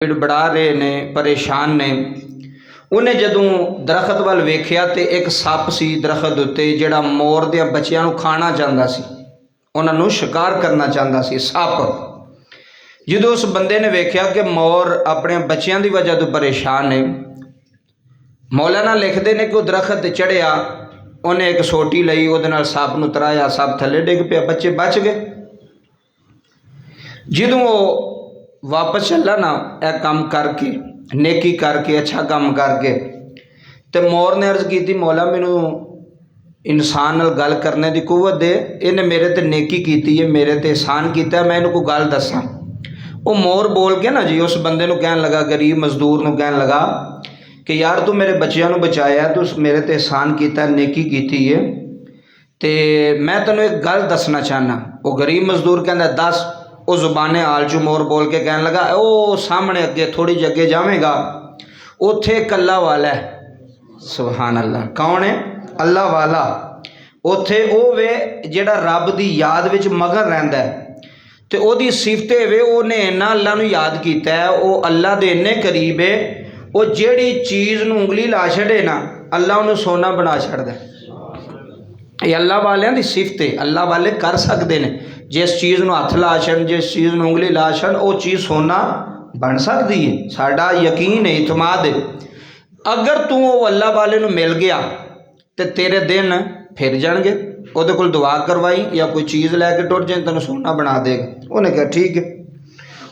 बिड़बड़ा रहे ने, परेशान ने। उन्हें जदों दरखत वाल वेख्या तो एक सप सी दरखत उत्ते जिहड़ा मोर दे बच्चों को खाना चाहता सी, उन्होंने शिकार करना चाहता सी, सप। जो उस बंदे ने वेख्या कि मोर अपने बच्चों की वजह तो परेशान है, मौलाना लिखते हैं कि वह दरखत चढ़िया, उन्हें एक सोटी लई, वो सप नूं तराया, सप थले डिग पिया, बच्चे बच गए। जो वापस चला ना यह काम करके, नेकी करके, अच्छा काम करके, तो मोर ने अर्ज की, मौला मैनू इंसान नाल गल करने की कुवत दे, इन्हें मेरे ते नेकी की है, मेरे ते एहसान किया, मैं इन्हूं कोई गल दसा। वो मोर बोल के ना जी उस बंदे नूं कहन लगा, गरीब मजदूर नूं कहन लगा कि यार तू मेरे बच्चों को बचाया, तू मेरे ते एहसान किया, नेकी की है, तो मैं तेनों एक गल दसना चाहना। वो गरीब मजदूर कहता दस। वो जुबाने हाल चू मोर बोल के कहन लगा, ओ सामने अगे थोड़ी जी अगे जावेगा, उत्थे कल्ला वाला है। सुभान अल्लाह। कौन है? अल्लाह वाला। उत्थे वो वे जिहड़ा रब की याद विच मगन रहिंदा है, तो ओहदी सिफत वे उन्हें इन्ना अल्लाह नूं याद किया है, वो अल्लाह दे इन्ने करीब है, वो जिहड़ी चीज़ नूं उंगली ला छड़े ना, अल्लाह उन्हें सोना बना छड़दा है। ये अल्लाह वालियां दी सिफत है। अल्लाह वाले कर सकते हैं, जिस चीज़ को हथ ला छन, जिस चीज़ को उंगली ला छन, वो चीज़ सोना बन सकती है। साडा यकीन है, इतमाद है। अगर तू वो अल्लाह वाले नूं मिल गया तो तेरे दिन फिर जाएंगे। उहदे कोल दुआ करवाई या कोई चीज़ लैके टुर जाए, तेन सोना बना देगा। उन्हें कहा ठीक है।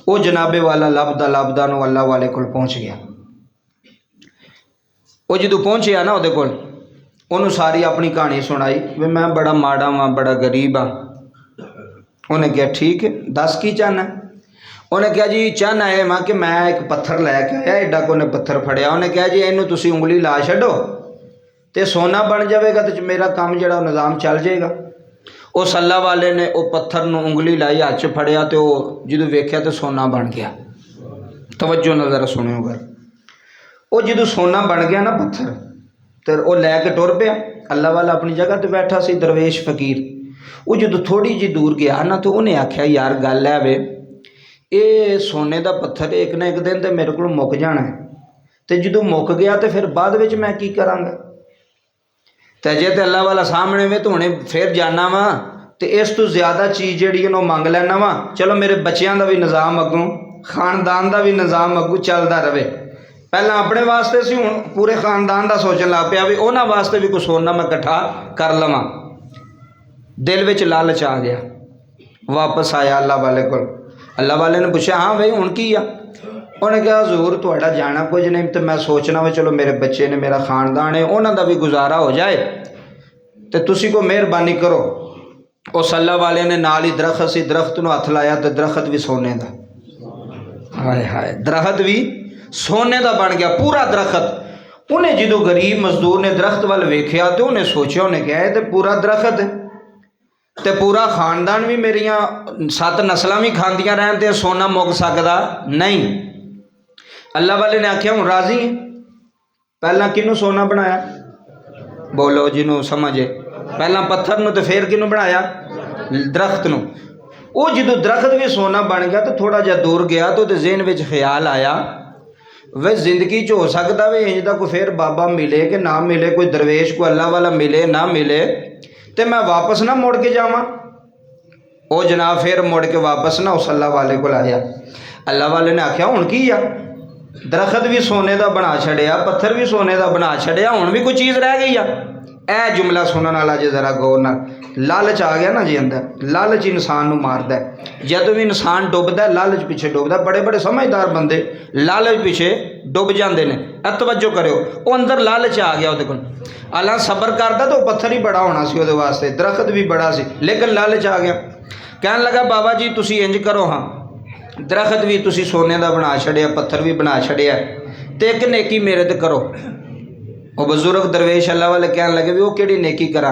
वो जनाबे वाला लभदा लभदा नूं अल्लाह वाले कोल पहुँच गया। वो जो पहुँचया ना उहदे कोल, उन्होंने सारी अपनी कहानी सुनाई भी मैं बड़ा माड़ा हाँ, बड़ा गरीब हाँ। उन्हें कहा ठीक है, दस की चाहना। उन्हें कहा जी चाहना है मैं कि मैं एक पत्थर लैके आया, एडा को उन्हें पत्थर फड़िया। उन्हें कहा जी इनू तुसी उंगली ला छड्डो तो सोना बन जाएगा, तो मेरा काम जड़ा निज़ाम चल जाएगा। उस अल्लाह वाले ने वो पत्थर नूं उंगली लाई, हाथ च फड़िया, तो जो वेख्या तो सोना बन गया। तवज्जो नाल ज़रा सुनियो गल। वो जो सोना बन गया ना पत्थर, तो वह लैके टुर पिया। अल्लाह वाला अपनी जगह तो बैठा सी, दरवेश फकीर। वो जो थोड़ी जी दूर गया ना, तो उन्हें आख्या यार गल है वे, ये सोने का पत्थर एक ना एक दिन तो मेरे को मुक जाना है, तो जो मुक गया तो फिर बाद में मैं की करांगा। तो जे तो अल्लाह वाला सामने वे तो हुणे फिर जाना वा, तो इस तो ज़्यादा चीज़ जी मंग लैना वा। चलो मेरे बच्चों का भी निज़ाम अगों, खानदान का भी निज़ाम अगों चलता रहे। पहला अपने वास्ते सी, हुण पूरे खानदान का सोचन लग पिया भी उन्होंने वास्ते भी कुछ सोना मैं इकट्ठा कर लवां। दिल विच लालच आ गया। वापस आया अल्लाह वाले को। अल्लाह वाले ने पूछा हाँ भाई हुण की आ? उन्हें कहा हजूर तुहाडा जाना कुछ नहीं, तो मैं सोचना वा चलो मेरे बच्चे ने, मेरा खानदान है, उन्हों का भी गुजारा हो जाए, तो तुसी को मेहरबानी करो। उस अल्लाह वाले ने नाल ही दरख्त सी, दरख्त नूं हथ लाया तो दरख्त भी सोने का। हाय हाय, दरख्त भी सोने का बन गया, पूरा दरख्त। उन्हें जो गरीब मजदूर ने दरख्त वाल वेख्या तो उन्हें सोचा, उन्हें कहा तो पूरा दरख्त है, तो पूरा खानदान भी मेरिया 7 नस्लां भी खांदियां रहन, तो सोना मुक सकता नहीं। अल्लाह वाले ने आख्या हूँ राजी है? पहला किनू सोना बनाया? बोलो जिन्हों समझे। पहला पत्थर नूं, तो फिर किनू बनाया? दरख्त नूं। वो जो दरख्त भी सोना बन गया, तो थोड़ा जा दूर गया तो ज़हन में ख्याल आया वे जिंदगी हो सकता वे इंज दा कोई फिर बाबा मिले कि ना मिले, कोई दरवेश कोई अल्लाह वाला मिले ना मिले, तो मैं वापस ना मुड़ के जावां। वो जनाब फिर मुड़ के वापस ना उस अल्लाह वाले को आया। अल्लाह वाले ने आख्या हुण की आ? दरख्त भी सोने का बना छड़िया, पत्थर भी सोने का बना छड़िया, हुण भी कोई चीज़ रह गई आ? ए जुमला सुनने वाला जे जरा गौर नाल, लालच आ गया ना जी अंदर, लालच इंसान नूं मारदा है। जदों भी इंसान डुबदा है लालच पीछे डुबदा। बड़े बड़े समझदार बंदे लालच पीछे डुब जाते हैं। तवज्जो करो, वो अंदर लालच आ गया, वो अल्लाह सबर करता तो पत्थर ही बड़ा होना सी, वास्ते दरख्त भी बड़ा सी, लेकिन लालच आ गया। कहन लगा बाबा जी तुसी इंज करो, हाँ दरख्त भी तुसी सोने का बना छड़िया, पत्थर भी बना छड़िया, तो एक नेकी मेरे ते करो। वो बजुर्ग दरवेश अल्लाह वाले कहन लगे भी वो केड़ी नेकी करा?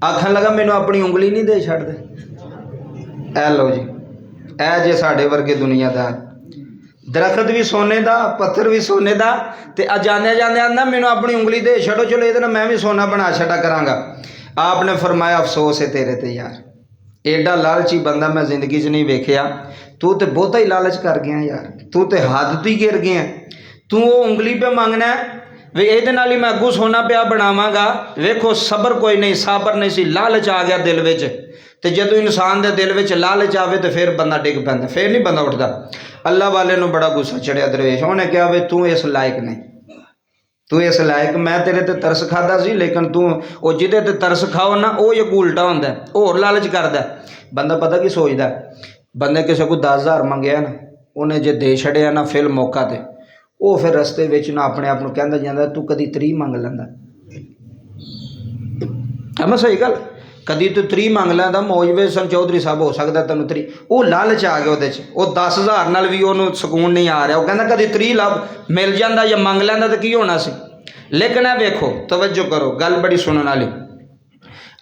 आखन लगा मैनू अपनी उंगली नहीं दे छड़दे। ए लो जी, ए जे साढ़े वर्गे दुनियादार, दरख्त भी सोने का, पत्थर भी सोने का, तो जाने जाने आंदा मैनू अपनी उंगली दे छड़ो, चलो ये मैं भी सोना बना छड़ा करांगा। आपने फरमाया अफसोस है तेरे ते यार, एडा लालची बंदा मैं जिंदगी च नहीं वेखिया, तू तो बहुता ही लालच कर गया यार। तू तो हद तो ही गिर गया। तू वो उंगली पे मंगना वे ये नाल ही मैं अगू सोना पिया बनावांगा। वेखो सबर कोई नहीं, साबर नहीं सी, लालच आ गया दिल विच। तो जो इंसान के दिल में लालच आवे तो फिर बंदा डिग पैंदा, फिर नहीं बंदा उठता। अल्लाह वाले नूं बड़ा गुस्सा चढ़िया दरवेश। उन्हें कहा वे तू इस लायक नहीं, तू इस लायक, मैं तेरे ते तरस खादा सी, लेकिन तू वो जिदे ते तरस खाओ ना वो एक उल्टा होंदा, होर लालच करदा। बंदा पता की सोचदा, बंदे किसी को 10,000 मंगया ना, उन्हें जे दे छड़िया ना फिर मौका ते वो फिर रस्ते विच ना अपने आप नूं कहंदा जांदा तू कदी 30 मंग लैंदा। मैं सही गल, कदी तू 30 मंग लैंदा, मौज वे सन चौधरी साहब हो सकता तेन 30, वो लालच आ गया उहदे च, वो 10,000 नाल भी उहनूं सकून नहीं आ रहा। वो कहंदा कदी 30 लाभ मिल जाता या मंग लैंदा तो की होना सी। लेकिन है वेखो, तवज्जो करो, गल बड़ी सुनने वाली।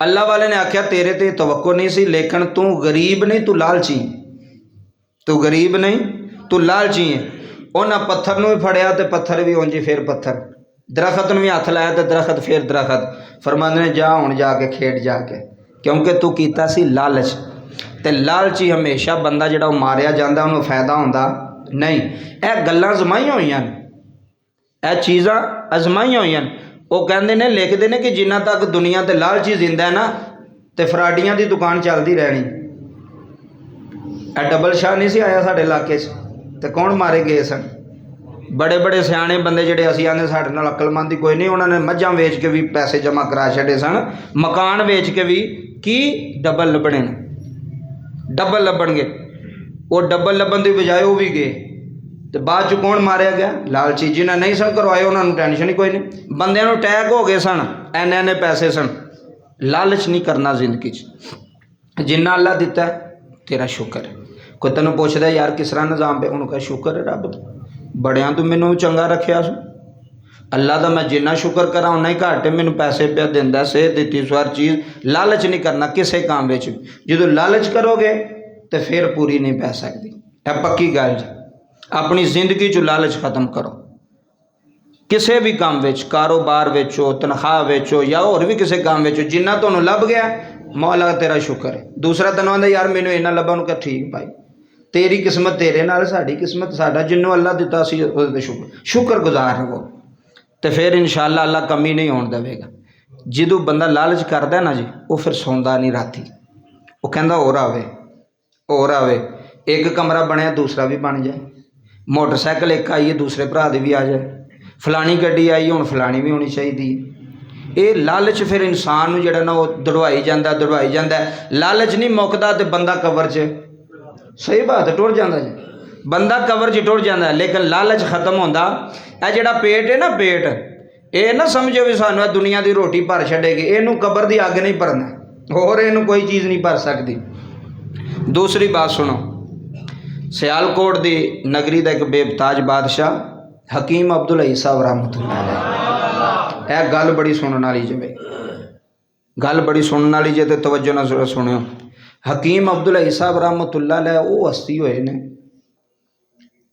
अल्लाह वाले ने आख्या तेरे ते तवक्को नहीं सी, लेकिन तू गरीब नहीं, तू लालची, तू गरीब नहीं, तू लालची है। उन्हें पत्थर नूं भी फड़िया तो पत्थर भी उंज फिर पत्थर, दरखत नूं भी हथ लाया तो दरखत फिर दरखत। फरमांदे ने जा हुण जाके खेड जाके, क्योंकि तू कीता सी लालच। ते लालची हमेशा बंदा जिहड़ा मारिया जांदा उहनूं फायदा हुंदा नहीं। यह गल्लां अजमाईयां होईयां ने, यह चीज़ां अजमाईयां होईयां ने। वो कहंदे ने, लिखदे ने कि जिन्ना तक दुनिया ते लालची जिंदा है ना तो फराडियां दी दुकान चलती रहनी। यह डबल शाह नहीं सी आया साडे इलाके च, तो कौन मारे गए सन? बड़े बड़े सियाने बंदे जिहड़े असीं आने साडे नाल अकलमंद ही कोई नहीं, उन्होंने मझां वेच के भी पैसे जमा करा छड़े सन, मकान वेच के भी की डबल लभने ने, डबल लभणगे। वो डबल लभन की बजाय वो भी गए, तो बाद च कौन मारिया गया? लालची। जिन्हें नहीं सन करवाए उन्होंने टेंशन ही कोई नहीं, बंदियां नूं अटैक हो गए सन, इन्ने इन्ने पैसे सन। लालच नहीं करना जिंदगी च, जिन्ना अल्लाह दिता तेरा शुक्र है। कोई तेन पुछदा यार किस तरह निज़ाम पे, उन्होंने कहा शुक्र है रब दा, बड़ियां तू मैनू चंगा रखिया सू। अल्लाह का मैं जिन्ना शुक्र करा उन्ना ही घट है, मैनू पैसे पे दिंदा, सेहत दी, हर चीज़। लालच नहीं करना किसी काम में, जो लालच करोगे तो फिर पूरी नहीं पै सकती। यह पक्की गल जी। अपनी जिंदगी चो लालच खत्म करो, किसी भी काम में, कारोबार वेचो, तनख्वाह वेचो या होर भी किसी काम वेचो, जिन्ना तुहानूं लभ गया मौला तेरा शुक्र है। दूसरा तैनूं आंदा यार मैनू इन्ना लभा, उन्होंने कहा ठीक भाई तेरी किस्मत तेरे नाल, साडी किस्मत साडा, जिन्नों अल्लाह दिता सी उहदे शुक्र, शुक्र गुजार रहो, तो फिर इंशाअल्लाह अल्लाह कमी नहीं होण देवेगा। जदों बंदा लालच करदा ना जी, वो फिर सौंदा नहीं राती, वो कहंदा होर आवे, होर आवे। एक कमरा बनया दूसरा भी बन जाए, मोटरसाइकिल एक आई है दूसरे भरा दी भी आ जाए, फलानी गड्डी आई हुण फलानी भी होनी चाहिए। ये लालच फिर इंसान नूं जिहड़ा ना वो दड़वाई जांदा। लालच नहीं मुकदा तो बंदा कबर च, सही बात है, टुर जाता जी, बंदा कबर च टुर जाता, लेकिन लालच खत्म होंदा। यह जिहड़ा पेट है ना, पेट ये ना समझो भी सानू दुनिया की रोटी भर छड़ेगी, इनू कबर की अग नहीं भरना, होर इनू कोई चीज़ नहीं भर सकती। दूसरी बात सुनो, सियालकोट की नगरी का एक बेबताज बादशाह हकीम अब्दुल हई साहब रहमतुल्लाह अलैह, यह गल बड़ी सुनने वाली जे, गल बड़ी सुनने वाली जे, तो तवज्जो ना सुनियो। हकीम अब्दुल हई साहब रहमतुल्लाह अलैह वो हस्ती होए ने,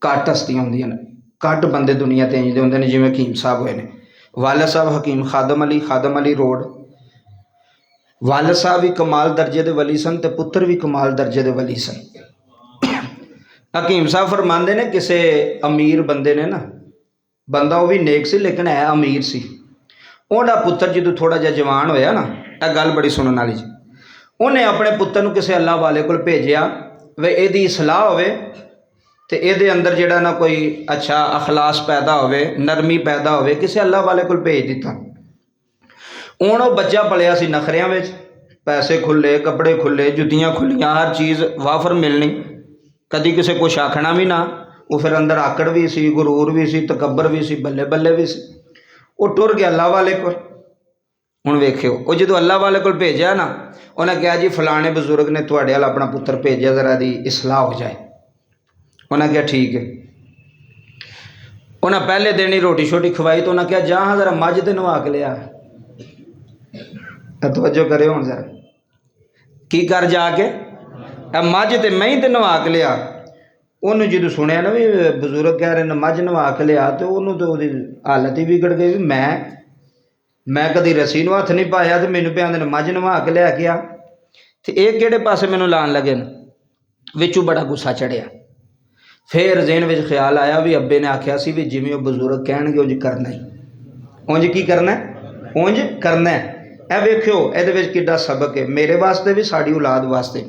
घट हस्तियां होंदियां ने, घट बंदे दुनिया ते इंज दे होंदे ने जिवें हकीम साहब होए ने। वालिद साहब हकीम खादम अली रोड, वालिद साहब भी कमाल दर्जे दे वली सन, ते पुत्र भी कमाल दर्जे दे वली सन। हकीम साहब फरमांदे ने किसी अमीर बंदे ने ना, बंदा वो भी नेक सी लेकिन है अमीर सी, उहदा पुत्र जो थोड़ा जिहा जवान होया ना, यह गल बड़ी सुनने वाली जी, उन्हें अपने पुत्र नूं किसी अल्लाह वाले को भेजिया वे इहदी सलाह होवे ते इहदे अंदर जिहड़ा ना कोई अच्छा अखलास पैदा होवे, नरमी पैदा होवे, किसी अल्लाह वाले को भेज दिता। हुण वो बच्चा पलिया सी नखरियां विच, पैसे खुले, कपड़े खुले, जुत्तियां खुलियां, हर चीज़ वाफर मिलनी, कदी किसी कुछ आखना भी ना। वो फिर अंदर आकड़ भी सी, गुरूर भी सी, तकबर भी सी, बल्ले बल्ले भी सी। वो टुर गया अल्लाह वाले को। हुण वेखियो, वो जो अल्लाह वाले को भेजा ना, उन्हें कहा जी फलाने बजुर्ग ने तुहाडे वाल अपना पुत्र भेजा, जरा दी इसलाह हो जाए। उन्हें कहा ठीक है। उन्हें पहले दिन ही रोटी शोटी खवाई, तो उन्हें कहा जा हाँ जरा मझ ते नवा के लिया। तवज्जो करे हुण जरा, की कर जाके मझ ते मही ते नवा के लिया। उन्होंने जो सुनिया ना भी बजुर्ग कह रहे ने मझ नवा के लिया, तो उन्होंने तो वो हालत ही बिगड़ गई भी मैं कभी रस्सी नूं हथ नहीं पाया, तो मैनू पे आंदे ने मझ नवा के लिया के आ, तो ये किहड़े पासे मैनू लान लगे ने। विचों बड़ा गुस्सा चढ़िया, फिर जेहन में ख्याल आया भी अब्बे ने आख्या सी भी जिवें बजुर्ग कहणगे उंज करना ही, उंज की करना है, उंज करना है। ए वेख्यो ये किड्डा सबक है मेरे वास्ते भी साड़ी औलाद वास्ते।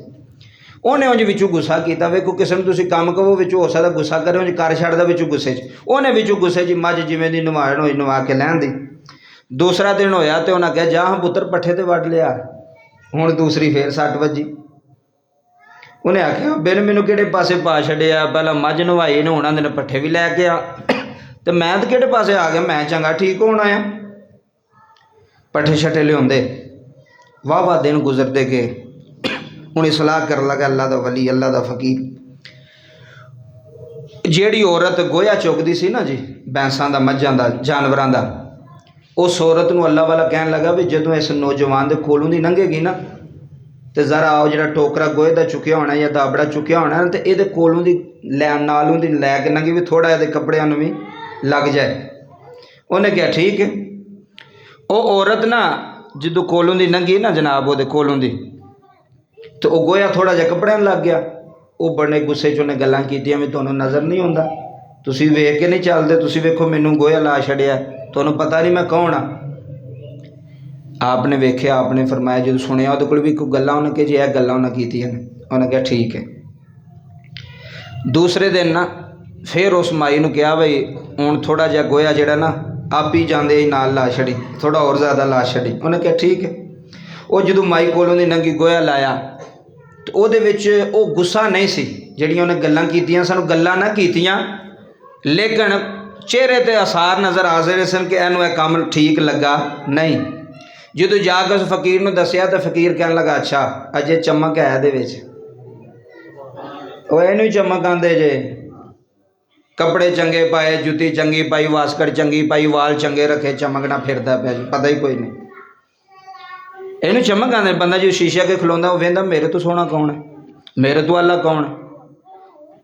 उन्हें उंज विचों गुस्सा किया, वेखो किसी को तुसीं काम कहो विचों हो सकदा गुस्सा करे, उंज कर छड्डदा विचों गुस्से च, उन्हें विचों गुस्से च मझ जिवें दी नवाण होई नवा के लैण दी। दूसरा दिन होया तो उन्हें कहा जा हाँ पुत्र पट्ठे ते वढ लिया, हुण दूसरी फिर सट वजी। उन्हें आख्या बिन मैनू किहड़े पासे पा छड्डिया, पहला मझ नवाई ने हुण आंदे ने पट्ठे भी लैके आ, तो मैं तो किहड़े पासे आ गया, मैं चंगा ठीक होना आ। पट्ठे छट्टे लियाउंदे, वाह वाह दिन गुजरते गए। हुण सलाह कर लगा अल्लाह दा वली, अल्लाह दा फकीर, जिहड़ी औरत गोया चुकदी सी ना जी भैंसां दा मझां दा जानवरां दा, उस औरत नूं अल्लाह वाला कहन लगा भी जदों इस नौजवान दे कोलों दी लंघेगी ना तो जरा आओ जो टोकरा गोहे का चुकया होना या दाबड़ा चुकया होना तो ये कोलों की नालों की लैके लंघी भी थोड़ा ये कपड़िया भी लग जाए। उन्हें क्या ठीक है। वो औरत ना जो कोलों की लंघी ना जनाब वो कोलों की, तो वह गोया थोड़ा जहा कपड़िया लग गया। वो बड़े गुस्से च उन्हें गल्लां कीतियां भी तुहानूं नज़र नहीं आता, तुसीं वेख के नहीं चलते, तुसीं वेखो मैनूं गोया ला छड़िया, तुहानूं पता नहीं मैं कौन हाँ। आपने वेख्या, आपने फरमाया जो सुनिया वो कोल भी कोई गल्लां उन्हें कही जी यह गल्लां उन्हें कीतियां ने, उन्हें कहा ठीक है। दूसरे दिन ना फिर उस माई नूं कहा भाई हुण थोड़ा जिहा गोया जिहड़ा ना आप ही जांदे ही नाल ला छड़ी, थोड़ा और ज़्यादा ला छड़ी। उन्हें कहा ठीक है। वो जो माई कोलों दी नंगी गोया लाया तो ਉਹਦੇ ਵਿੱਚ ਉਹ गुस्सा नहीं सी, ਜਿਹੜੀਆਂ ਉਹਨੇ ਗੱਲਾਂ ਕੀਤੀਆਂ ਸਾਨੂੰ ਗੱਲਾਂ ना कीतियां, लेकिन चेहरे ते आसार नज़र आ रहे सन कि ਇਹਨੂੰ ਇਹ ਕੰਮ ठीक लगा नहीं। ਜਦੋਂ ਜਾ ਕੇ उस फकीर ਨੂੰ ਦੱਸਿਆ तो फकीर कहन लगा अच्छा अजे चमक है ਇਹਦੇ ਵਿੱਚ, ਉਹ ਇਹਨੂੰ चमक आंदे जे, कपड़े चंगे पाए, जुत्ती चंगी पाई, वास्कट चंगी पाई, वाल चंगे रखे, चमकना फिरदा पिया जी, पता ही कोई नहीं। इनू चमक आने बंदा जो शीशे के खलोंदा वो वेंदा मेरे तो सोहना कौन है, मेरे तो अल्लाह कौन है।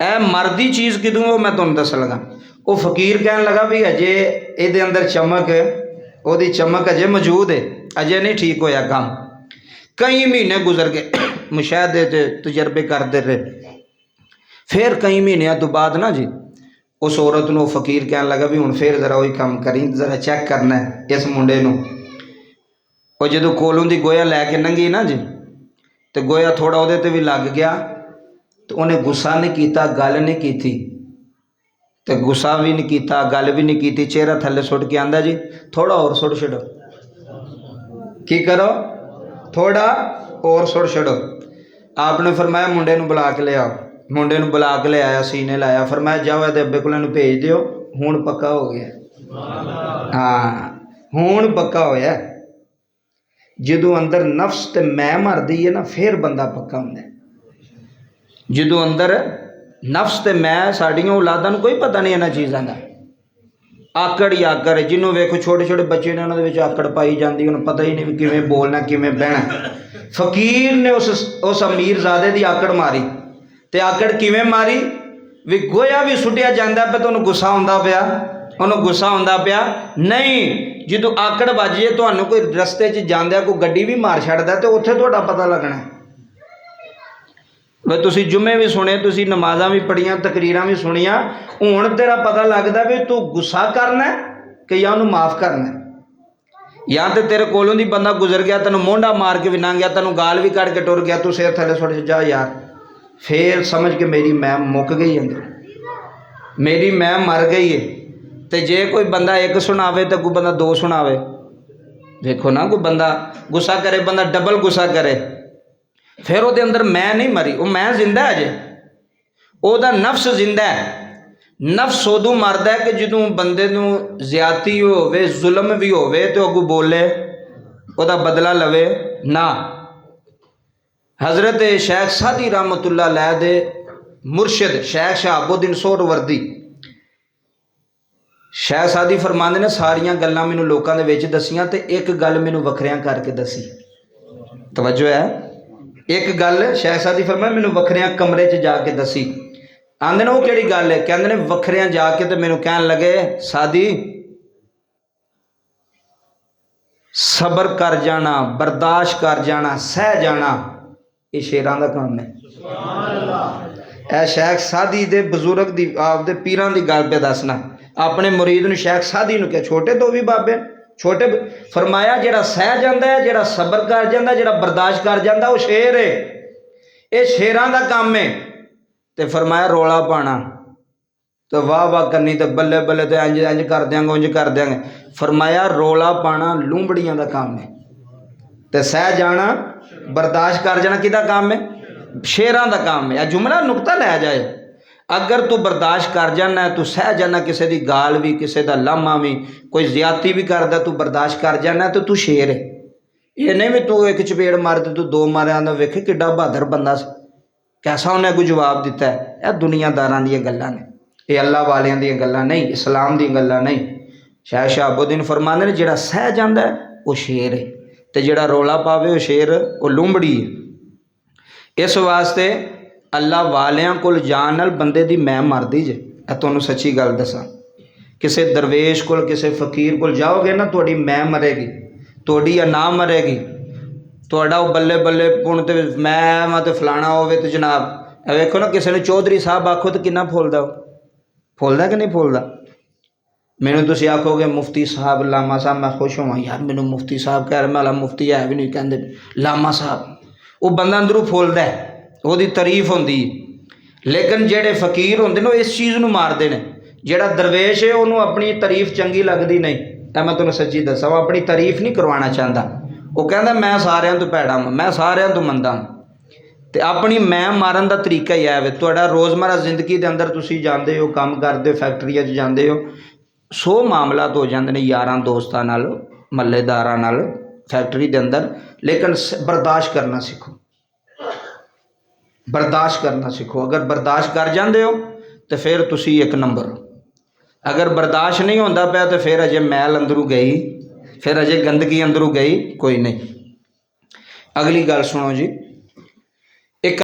ए मर्दी चीज़ किदूं वो मैं तुहानूं दस लगा। वो फकीर कहन लगा भी अजे ये अंदर चमक, ओदी चमक अजे मौजूद है, अजे नहीं ठीक होया काम। कई महीने गुजर गए, मुशाहदे ते तजर्बे करते रहे। फिर कई महीनों तो बाद ना जी उस औरत नूं फकीर कहन लगा भी हुण फिर जरा वही काम करी, जरा चेक करना है इस मुंडे नूं। वो जो कोलों की गोया लैके लंघी ना जी तो गोया थोड़ा वो भी लग गया, तो उन्हें गुस्सा नहीं किया, गल नहीं की, तो गुस्सा भी नहीं किया, गल भी नहीं की, चेहरा थले सुट के आंदा जी थोड़ा और सुट छड़ो, की करो थोड़ा और सुट छड़ो। आपने फरमाया मुंडे नूं बुला के ले आओ, मुंडे नूं बुला के ले आया, सीने लाया, फरमाया जाओ ये अब्बे को भेज दिओ, हुण पक्का हो गया। हाँ हुण पक्का होया। जो अंदर नफ्स ते मैं मरदी है ना फिर बंदा पक्का होंदा है। जो अंदर नफ्स ते मैं साड़ियां औलादां नूं कोई पता नहीं इन्हां चीज़ां दा, आकड़ ही आकड़ है। जिन्होंने वेखो छोटे छोटे बच्चे ने उन्होंने आकड़ पाई जाती, उन्हें पता ही नहीं भी किवें बोलना किवें बहना। फकीर ने उस अमीरजादे की आकड़ मारी, तो आकड़ किवें मारी भी गोया भी सुटिया जाता पे तो उन्हें गुस्सा आउंदा पिया, उन्होंने गुस्सा आउंदा पिया नहीं। जो आकड़ वज जाए तो कोई रस्ते च जांदे कोई गड्डी भी मार छड्डदा तो उत्थे तुहाडा पता लगना भाई तुसीं जुम्मे भी सुने, तुसीं नमाज़ां भी पढ़ियां, तकरीरां भी सुनियां, हुण तेरा पता लगदा भी तू गुस्सा करना कि या उन्होंने माफ़ करना। या तो तेरे कोलों दी बंदा गुजर गया, तेनों मोंढा मार के भी लंघ गया, तेनों गाल भी कट के टुर गया, तू सिर थले सुट जा यार, फिर समझ के मेरी मैं मुक गई अंदर, मेरी मैं मर गई है। तो जे कोई बंदा एक सुनावे तो कोई बंदा दो सुनावे, देखो ना कोई बंदा गुस्सा करे, बंदा डबल गुस्सा करे, फिर वो अंदर मैं नहीं मरी, वो मैं जिंदा है, अजे ओदा नफ्स जिंदा है। नफ्स उदों मरदा है कि जो बंदे नूं ज़्यादती होवे, जुल्म भी होवे तो अगू बोले ओदा बदला लवे ना। हज़रत शेख सादी रहमतुल्लाह अलैह दे मुर्शिद शेख शहाबुद्दीन सोहरवर्दी, शेख सादी फरमांदे ने सारियां गल्लां मैनूं लोकां दे विच दसियां ते एक गल मैनूं वखरियां करके दसी। तवज्जो है, एक गल शेख सादी फरमाया मैनूं वखरियां कमरे च जाके दसी। आंदे ने वो किहड़ी गल है, कहंदे ने वखरियां जाके तो मैनूं कहन लगे सादी सबर कर जाना, बर्दाश्त कर जाना, सह जाना, ये शेरां दा काम है। ਇਹ ਸ਼ੇਖ ਸਾਦੀ ਦੇ ਬਜ਼ੁਰਗ ਦੀ ਆਪਦੇ ਪੀਰਾਂ ਦੀ ਗੱਲ पे दसना अपने मुरीद ਨੂੰ शेख सादी ਨੂੰ कि छोटे तो भी बाबे छोटे फरमाया ਜਿਹੜਾ ਸਹਿ ਜਾਂਦਾ ਹੈ ਜਿਹੜਾ ਸਬਰ ਕਰ ਜਾਂਦਾ ਜਿਹੜਾ ਬਰਦਾਸ਼ਤ ਕਰ ਜਾਂਦਾ ਉਹ ਸ਼ੇਰ ਹੈ ਇਹ ਸ਼ੇਰਾਂ ਦਾ ਕੰਮ ਹੈ ਤੇ फरमाया ਰੋਲਾ ਪਾਣਾ तो वाह वाह करनी तो बल्ले बल्ले तो इंज इंज कर देंगे उंज कर देंगे फरमाया रोला पाना लूंबड़ियां का काम है तो सह जाना बर्दाश्त कर जाना किदा काम है शेरां का काम है जुमला नुकता लै जाए अगर तू बर्दाश्त कर जाना तू सह जाना किसी की गाल भी किसी का लामा भी कोई ज्यादती भी करता तू बर्दाश्त कर जाना तो तू शेर है ये नहीं भी तू एक चपेड़ मार तू दो मारिया वेखे किड्डा बहादुर बंदा कैसा उन्हें कोई जवाब दिता है यह दुनियादारां दी गल्लां ने ये अल्लाह वालियां दी गल्लां नहीं इस्लाम दी गल्लां नहीं शाह शहाबुद्दीन फरमांदे ने जिहड़ा सह जांदा है वो शेर है ते जिहड़ा रौला पावे वो शेर वो लुंबड़ी है इस वास्ते अल्लाह वालियां कोल जान नाल बंदे दी मैं मरदी जे तुहानूं सच्ची गल दसां किसी दरवेश कोल किसी फकीर कोल जाओगे ना तुहाडी मैं मरेगी तुहाडी या ना मरेगी तुहाडा बल्ले बल्ले पुण ते मैं ते फलाना होवे ते जनाब वेखो ना किसी ने चौधरी साहब आखो तो किन्ना फुलदा फुलदा कि नहीं फुलदा मैनू तुसीं आखोगे मुफ्ती साहब लामा साहब मैं खुश होवां यार मैनू मुफ्ती साहब कह रहे मैं मुफ्ती है भी नहीं कहते लामा साहब वो बंदा अंदरों फुलदा है ਉਹਦੀ तारीफ होंदी लेकिन जेड़े फकीर होंदे ने इस चीज़ नूं मारदे ने जेड़ा दरवेश है उन्होंने अपनी तारीफ चंगी लगती नहीं तो मैं तुहानूं सच्ची दसां वो अपनी तारीफ नहीं करवाना चाहता वो कहता मैं सारियां तो भैड़ा वां मैं सारियां तो मंदा तो अपनी मैं मारन का तरीका ही है तुहाडा रोज़मर्रा जिंदगी के अंदर तुसीं जांदे हो काम करदे हो फैक्ट्रियां च जांदे हो 100 मामलात हो जाते हैं यारां दोस्तां नाल महल्लेदारां नाल फैक्ट्री के अंदर लेकिन बर्दाश्त करना सीखो बर्दाश्त करना सीखो अगर बर्दाश्त कर जाते हो तो फिर तुसी एक नंबर हो अगर बर्दाश्त नहीं होता पाया तो फिर अजे मैल अंदरों गई फिर अजे गंदगी अंदरों गई कोई नहीं अगली गल सुनो जी